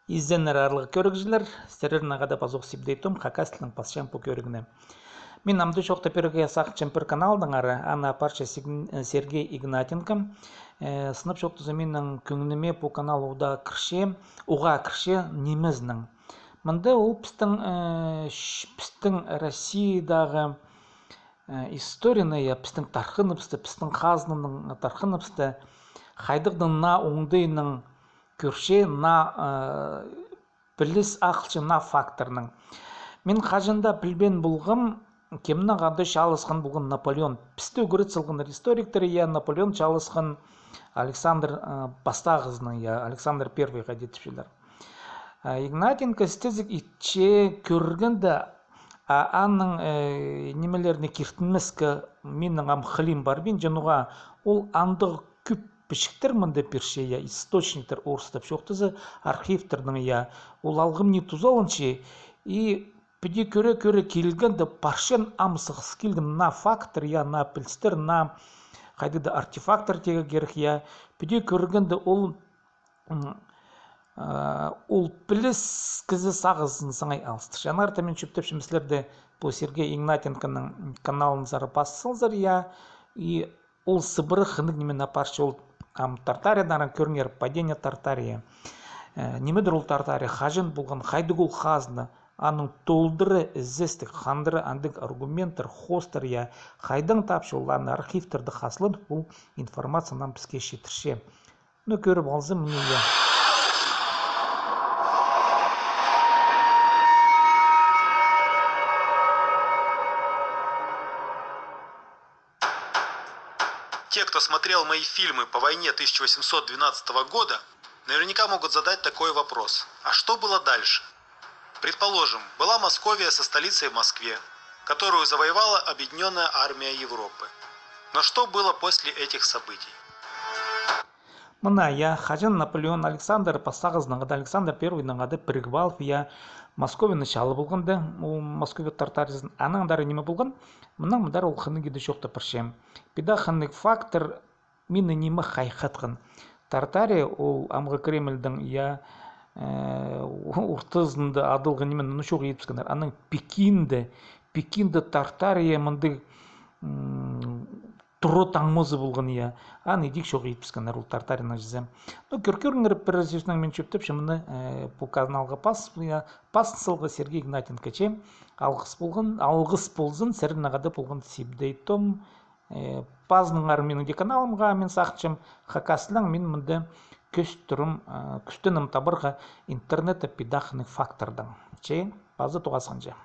Изенер арлығы көрігжілер, стерерін ағада пазуқ сипдейтім, қақастылың пасшан по көрігіне. Мен амды шоқта переге сақ чемпір каналдың ары, ана парша Сергей Игнатенко. Сынып шоқтызы менің күңініме по канал ұға кірше немізінің. Мында ол пістің Россиядағы историяны, пістің тарқыныпсты, пістің қазының тарқыныпсты, қайдықдың на оңдайының көрше на біліс ақылшы на факторның. Мен қажында білбен бұлғым, кемнің ғады шалысқан бұлғын Наполеон. Пісті өгірет сылғындар историктері, Наполеон шалысқан Александр Бастағызның, Александр Первый ғадетіпшілер. Игнатенко стезік итче көргенді аның немелеріне кертінмескі менің ам қылым бар бен жануға ол андығы күп пішіктер мында перше, источниктер орыстап шоқтызы архивтердің, ол алғым не тузалыншы, и піде көре келгенді паршен амсығыз келгім на фактор, на пілстер, на қайдыды артефактор тегі керек, піде көргенді ол піліс кізі сағызын саңай алысты. Жанарта мен шөптеп шымыслерді бұл Сергей Игнатенконың каналын зары басысылзыр, и ол сыбыры қынық немен апаршы ол Тартариядан көрінер падение Тартария. Немедір ол Тартария қажын болған қайдық ол қазны, аның толдыры іздестік, қандыры андық аргументтер, хостер, қайдың тапшы оланы архивтерді қасылын, бұл информациянан бізге шетірше. Көріп алзы мұны Те, кто смотрел мои фильмы по войне 1812 года, наверняка могут задать такой вопрос. А что было дальше? Предположим, была Московия со столицей в Москве, которую завоевала Объединенная армия Европы. Но что было после этих событий? Мына, хажан Наполеон Александр Пастағыздың ады, Александр Первойның ады Пригвалов, Московияны шалы болғанды, Московия Тартаризын анаңдары неме болған, мұнан мұдар ол қыны кеді шоқты піршем. Педа қынық фактор мені неме қайқатқын. Тартария ол амғы Кремльдің ұртызынды адылғы немен ұны шоғы етпіскендер. Аның Пекинді Тартария мұнды тұры таңмызы болған, аны едік шоғы етпіскендер ол Тартарияны жізем. Көркөріңір перезесінің мен шөптіп шымыны бұл каналға пасын сылғы Сергей Игнатенко че алғыс болғын сәрін ағады болғын сепдейтім пазының ары менің де каналымға мен сақчым қақасылың мен мұнды күстінім табырға интернетті педақының фактордың че пазы туғасынжа.